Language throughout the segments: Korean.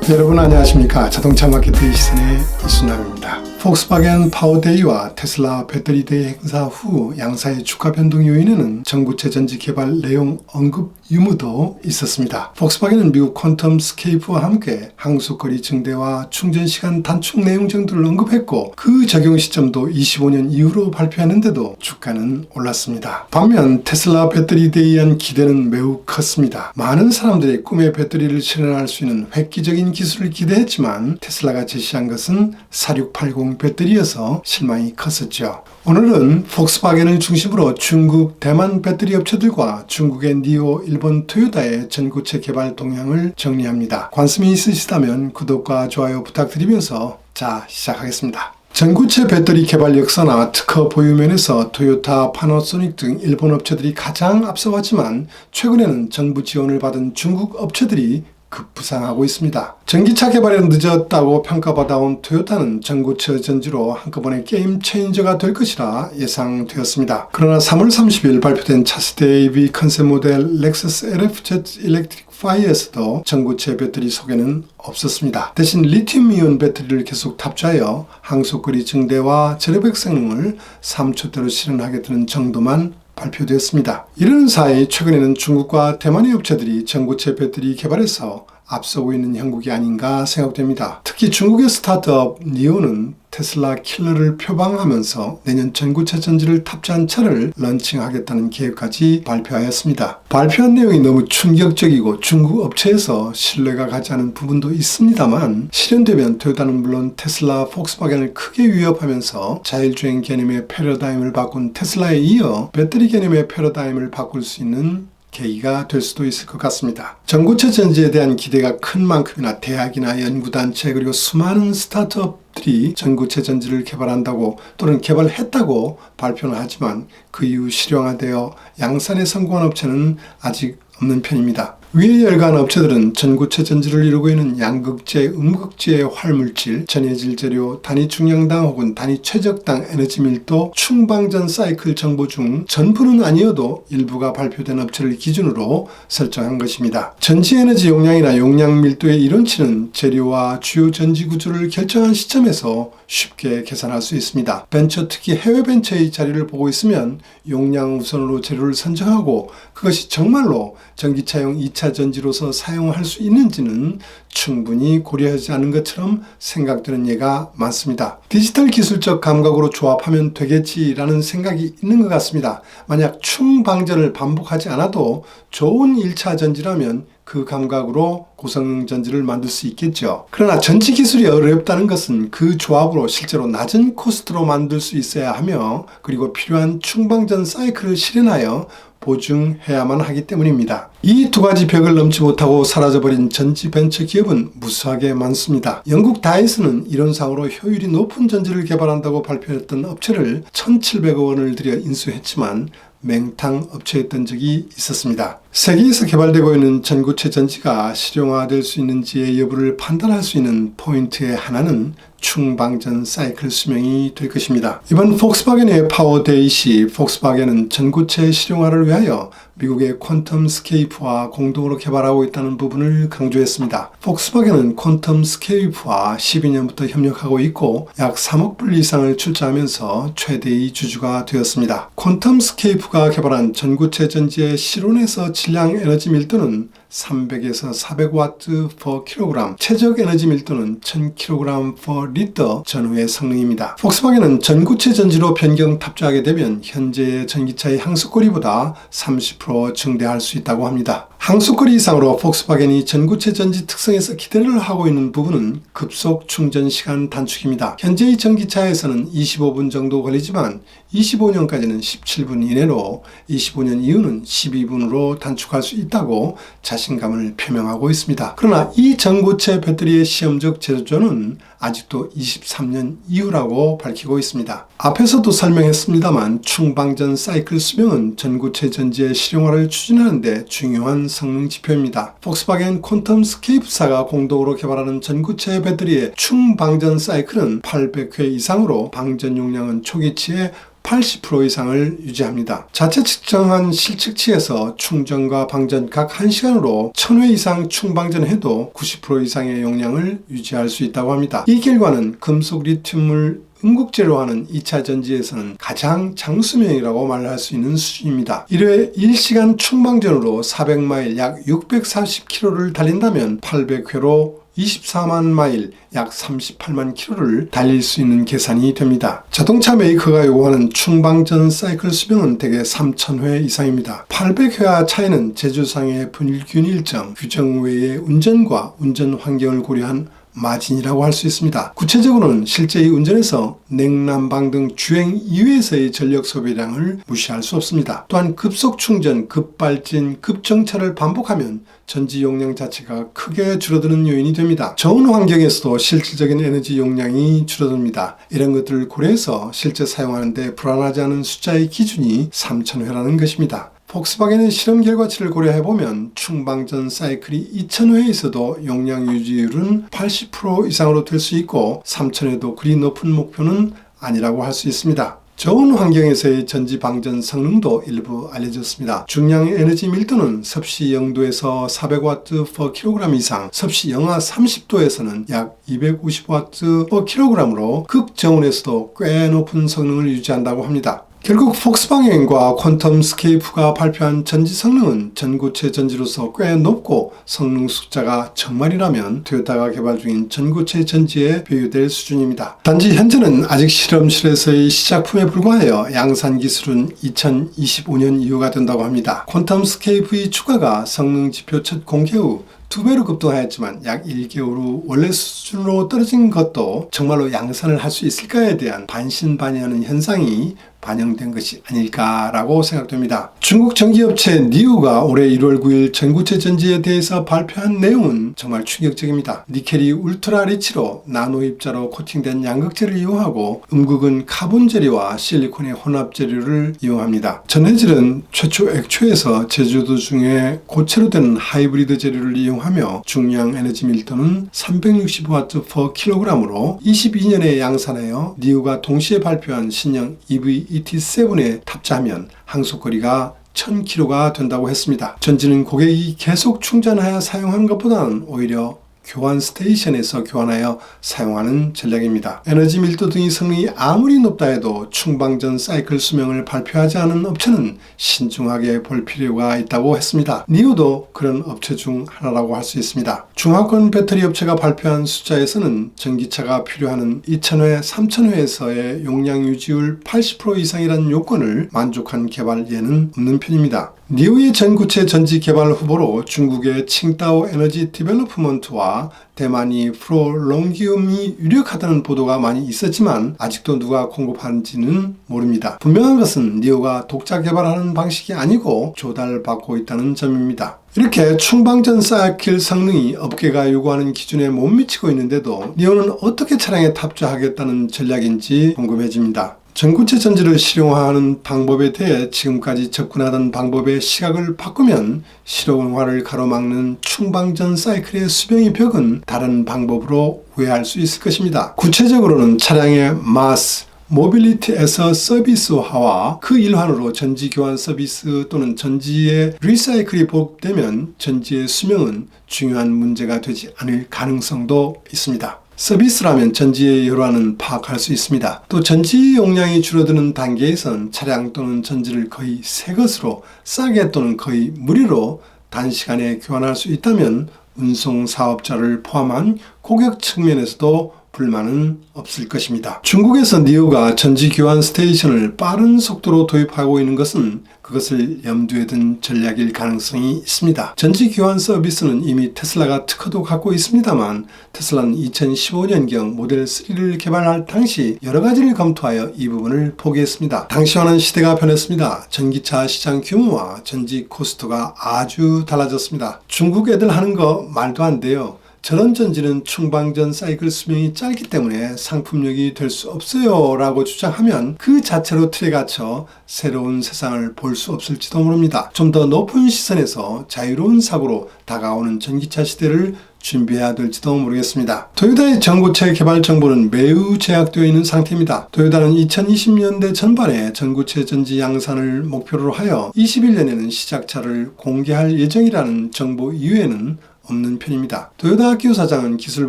여러분 안녕하십니까. 자동차 마케팅 시선의 이순남입니다. 폭스바겐 파워데이와 테슬라 배터리데이 행사 후 양사의 주가 변동 요인에는 전구체 전지 개발 내용 언급 유무도 있었습니다. 폭스바겐은 미국 퀀텀 스케이프와 함께 항속거리 증대와 충전시간 단축 내용 정도를 언급했고 그 적용 시점도 25년 이후로 발표했는데도 주가는 올랐습니다. 반면 테슬라 배터리데이에 대한 기대는 매우 컸습니다. 많은 사람들이 꿈의 배터리를 실현할 수 있는 획기적인 기술을 기대했지만 테슬라가 제시한 것은 4680 배터리여서 실망이 컸었죠. 오늘은 폭스바겐을 중심으로 중국, 대만 배터리 업체들과 중국의 니오, 일본 토요타의 전구체 개발 동향을 정리합니다. 관심이 있으시다면 구독과 좋아요 부탁드리면서 자, 시작하겠습니다. 전구체 배터리 개발 역사나 특허 보유면에서 토요타, 파나소닉 등 일본 업체들이 가장 앞서왔지만 최근에는 정부 지원을 받은 중국 업체들이 급부상하고 있습니다. 전기차 개발에 늦었다고 평가받아온 토요타는 전구체 전지로 한꺼번에 게임 체인저가 될 것이라 예상되었습니다. 그러나 3월 30일 발표된 차세대 EV 컨셉 모델 렉서스 LFZ 일렉트릭 5에서도 전구체 배터리 소개는 없었습니다. 대신 리튬이온 배터리를 계속 탑재하여 항속거리 증대와 절여백 성능을 3초대로 실현하겠다는 정도만 발표되었습니다. 이런 사이 최근에는 중국과 대만의 업체들이 전구체 배터리 개발에서 앞서고 있는 형국이 아닌가 생각됩니다. 특히 중국의 스타트업 니오는 테슬라 킬러를 표방하면서 내년 전구체 전지를 탑재한 차를 런칭하겠다는 계획까지 발표하였습니다. 발표한 내용이 너무 충격적이고 중국 업체에서 신뢰가 가지 않은 부분도 있습니다만 실현되면 토요타는 물론 테슬라, 폭스바겐을 크게 위협하면서 자율주행 개념의 패러다임을 바꾼 테슬라에 이어 배터리 개념의 패러다임을 바꿀 수 있는 계기가 될 수도 있을 것 같습니다. 전구체 전지에 대한 기대가 큰 만큼이나 대학이나 연구단체 그리고 수많은 스타트업들이 전구체 전지를 개발한다고 또는 개발했다고 발표는 하지만 그 이후 실용화되어 양산에 성공한 업체는 아직 없는 편입니다. 위에 열간 업체들은 전구체 전지를 이루고 있는 양극재, 음극재의 활물질, 전해질 재료, 단위 중량당 혹은 단위 최적당 에너지 밀도, 충방전 사이클 정보 중 전부는 아니어도 일부가 발표된 업체를 기준으로 설정한 것입니다. 전지 에너지 용량이나 용량 밀도의 이론치는 재료와 주요 전지 구조를 결정한 시점에서 쉽게 계산할 수 있습니다. 벤처, 특히 해외 벤처의 자료를 보고 있으면 용량 우선으로 재료를 선정하고 그것이 정말로 전기차용 2차 전지로서 사용할 수 있는지는 충분히 고려하지 않은 것처럼 생각되는 예가 많습니다. 디지털 기술적 감각으로 조합하면 되겠지라는 생각이 있는 것 같습니다. 만약 충방전을 반복하지 않아도 좋은 1차 전지라면 그 감각으로 고성능 전지를 만들 수 있겠죠. 그러나 전지 기술이 어렵다는 것은 그 조합으로 실제로 낮은 코스트로 만들 수 있어야 하며 그리고 필요한 충방전 사이클을 실현하여 보증해야만 하기 때문입니다. 이 두 가지 벽을 넘지 못하고 사라져버린 전지 벤처 기업은 무수하게 많습니다. 영국 다이슨은 이론상으로 효율이 높은 전지를 개발한다고 발표했던 업체를 1,700억 원을 들여 인수했지만 맹탕 업체였던 적이 있었습니다. 세계에서 개발되고 있는 전구체 전지가 실용화될 수 있는지의 여부를 판단할 수 있는 포인트의 하나는 충방전 사이클 수명이 될 것입니다. 이번 폭스바겐의 파워데이 시 폭스바겐은 전구체 실용화를 위하여 미국의 퀀텀 스케이프와 공동으로 개발하고 있다는 부분을 강조했습니다. 폭스바겐은 퀀텀 스케이프와 12년부터 협력하고 있고 약 3억 불 이상을 출자하면서 최대의 주주가 되었습니다. 퀀텀 스케이프가 개발한 전구체 전지의 실온에서 질량 에너지 밀도는 300에서 400W per kg, 최적 에너지 밀도는 1000kg per liter 전후의 성능입니다. 폭스바겐은 전구체 전지로 변경 탑재하게 되면 현재의 전기차의 항속거리보다 30% 증대할 수 있다고 합니다. 항속거리 이상으로 폭스바겐이 전구체 전지 특성에서 기대를 하고 있는 부분은 급속 충전 시간 단축입니다. 현재의 전기차에서는 25분 정도 걸리지만 25년까지는 17분 이내로 25년 이후는 12분으로 단축할 수 있다고 자신감을 표명하고 있습니다. 그러나 이 전구체 배터리의 시험적 제조는 아직도 23년 이후라고 밝히고 있습니다. 앞에서도 설명했습니다만 충방전 사이클 수명은 전구체 전지의 실용화를 추진하는 데 중요한 성능 지표입니다. 폭스바겐 퀀텀 스케이프사가 공동으로 개발하는 전구체 배터리의 충방전 사이클은 800회 이상으로 방전 용량은 초기치에 80% 이상을 유지합니다. 자체 측정한 실측치에서 충전과 방전 각 1시간으로 1000회 이상 충방전해도 90% 이상의 용량을 유지할 수 있다고 합니다. 이 결과는 금속 리튬을 음극재로 하는 2차 전지에서는 가장 장수명이라고 말할 수 있는 수준입니다. 1회 1시간 충방전으로 400마일 약 640km를 달린다면 800회로 24만 마일 약 38만 킬로를 달릴 수 있는 계산이 됩니다. 자동차 메이커가 요구하는 충방전 사이클 수명은 대개 3000회 이상입니다. 800회와 차이는 제조상의 분균 일정, 규정 외의 운전과 운전 환경을 고려한 마진이라고 할 수 있습니다. 구체적으로는 실제의 운전에서 냉난방 등 주행 이외에서의 전력 소비량을 무시할 수 없습니다. 또한 급속 충전, 급발진, 급정차를 반복하면 전지 용량 자체가 크게 줄어드는 요인이 됩니다. 저온 환경에서도 실질적인 에너지 용량이 줄어듭니다. 이런 것들을 고려해서 실제 사용하는데 불안하지 않은 숫자의 기준이 3000회라는 것입니다. 폭스바겐의 실험 결과치를 고려해보면 충방전 사이클이 2000회에 있어도 용량 유지율은 80% 이상으로 될 수 있고 3000회도 그리 높은 목표는 아니라고 할 수 있습니다. 저온 환경에서의 전지 방전 성능도 일부 알려졌습니다. 중량 에너지 밀도는 섭씨 0도에서 400W/kg 이상, 섭씨 영하 30도에서는 약 250W/kg으로 극저온에서도 꽤 높은 성능을 유지한다고 합니다. 결국 폭스바겐과 퀀텀스케이프가 발표한 전지 성능은 전고체 전지로서 꽤 높고 성능 숫자가 정말이라면 토요타가 개발 중인 전고체 전지에 비교될 수준입니다. 단지 현재는 아직 실험실에서의 시작품에 불과하여 양산 기술은 2025년 이후가 된다고 합니다. 퀀텀스케이프의 추가가 성능 지표 첫 공개 후 2배로 급등하였지만 약 1개월 후 원래 수준으로 떨어진 것도 정말로 양산을 할 수 있을까에 대한 반신반의하는 현상이 반영된 것이 아닐까라고 생각됩니다. 중국 전기업체 니우가 올해 1월 9일 전고체 전지에 대해서 발표한 내용은 정말 충격적입니다. 니켈이 울트라 리치로 나노 입자로 코팅된 양극재를 이용하고 음극은 카본 재료와 실리콘의 혼합 재료를 이용합니다. 전해질은 최초 액초에서 제조도 중에 고체로 된 하이브리드 재료를 이용하며 중량 에너지 밀도는 360W/kg으로 22년에 양산하여 니우가 동시에 발표한 신형 EV ET7에 탑재하면 항속거리가 1000km가 된다고 했습니다. 전지는 고객이 계속 충전하여 사용하는 것보다는 오히려 교환 스테이션에서 교환하여 사용하는 전략입니다. 에너지 밀도 등의 성능이 아무리 높다 해도 충방전 사이클 수명을 발표하지 않은 업체는 신중하게 볼 필요가 있다고 했습니다. 니우도 그런 업체 중 하나라고 할 수 있습니다. 중하권 배터리 업체가 발표한 숫자에서는 전기차가 필요한 2000회, 3000회에서의 용량 유지율 80% 이상이라는 요건을 만족한 개발 예는 없는 편입니다. 니우의 전고체 전지 개발 후보로 중국의 칭다오 에너지 디벨로프먼트와 대만이 프로롱기움이 유력하다는 보도가 많이 있었지만 아직도 누가 공급하는지는 모릅니다. 분명한 것은 니우가 독자 개발하는 방식이 아니고 조달받고 있다는 점입니다. 이렇게 충방전 사이클 성능이 업계가 요구하는 기준에 못 미치고 있는데도 니우는 어떻게 차량에 탑재하겠다는 전략인지 궁금해집니다. 전고체 전지를 실용화하는 방법에 대해 지금까지 접근하던 방법의 시각을 바꾸면 실용화를 가로막는 충방전 사이클의 수명의 벽은 다른 방법으로 우회할 수 있을 것입니다. 구체적으로는 차량의 마스, 모빌리티 에서 서비스화와 그 일환으로 전지 교환 서비스 또는 전지의 리사이클이 보급되면 전지의 수명은 중요한 문제가 되지 않을 가능성도 있습니다. 서비스라면 전지의 여론은 파악할 수 있습니다. 또 전지 용량이 줄어드는 단계에선 차량 또는 전지를 거의 새 것으로 싸게 또는 거의 무료로 단시간에 교환할 수 있다면 운송 사업자를 포함한 고객 측면에서도 불만은 없을 것입니다. 중국에서 니우가 전지 교환 스테이션을 빠른 속도로 도입하고 있는 것은 그것을 염두에 둔 전략일 가능성이 있습니다. 전지 교환 서비스는 이미 테슬라가 특허도 갖고 있습니다만 테슬라는 2015년경 모델 3를 개발할 당시 여러 가지를 검토하여 이 부분을 포기했습니다. 당시와는 시대가 변했습니다. 전기차 시장 규모와 전지 코스트가 아주 달라졌습니다. 중국 애들 하는 거 말도 안 돼요. 저런 전지는 충방전 사이클 수명이 짧기 때문에 상품력이 될 수 없어요 라고 주장하면 그 자체로 틀에 갇혀 새로운 세상을 볼 수 없을지도 모릅니다. 좀 더 높은 시선에서 자유로운 사고로 다가오는 전기차 시대를 준비해야 될지도 모르겠습니다. 토요타의 전고체 개발 정보는 매우 제약되어 있는 상태입니다. 토요타는 2020년대 전반에 전고체 전지 양산을 목표로 하여 21년에는 시작차를 공개할 예정이라는 정보 이외에는 없는 편입니다. 토요타 악기호 사장은 기술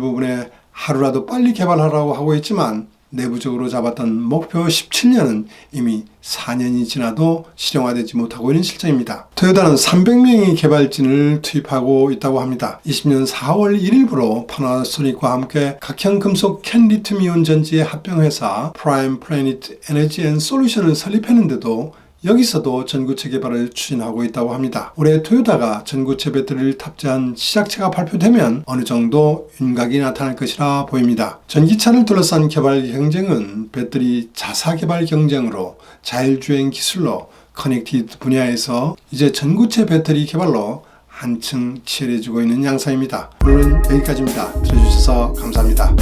부분에 하루라도 빨리 개발하라고 하고 있지만 내부적으로 잡았던 목표 17년은 이미 4년이 지나도 실용화되지 못하고 있는 실정입니다. 토요타는 300명의 개발진을 투입하고 있다고 합니다. 20년 4월 1일부로 파나소닉과 함께 각형 금속 캔 리튬이온 전지의 합병회사 프라임 플래닛 에너지 앤 솔루션을 설립했는데도 여기서도 전고체 개발을 추진하고 있다고 합니다. 올해 토요타가 전고체 배터리를 탑재한 시작체가 발표되면 어느 정도 윤곽이 나타날 것이라 보입니다. 전기차를 둘러싼 개발 경쟁은 배터리 자사 개발 경쟁으로 자율주행 기술로 커넥티드 분야에서 이제 전고체 배터리 개발로 한층 치열해지고 있는 양상입니다. 오늘은 여기까지입니다. 들어주셔서 감사합니다.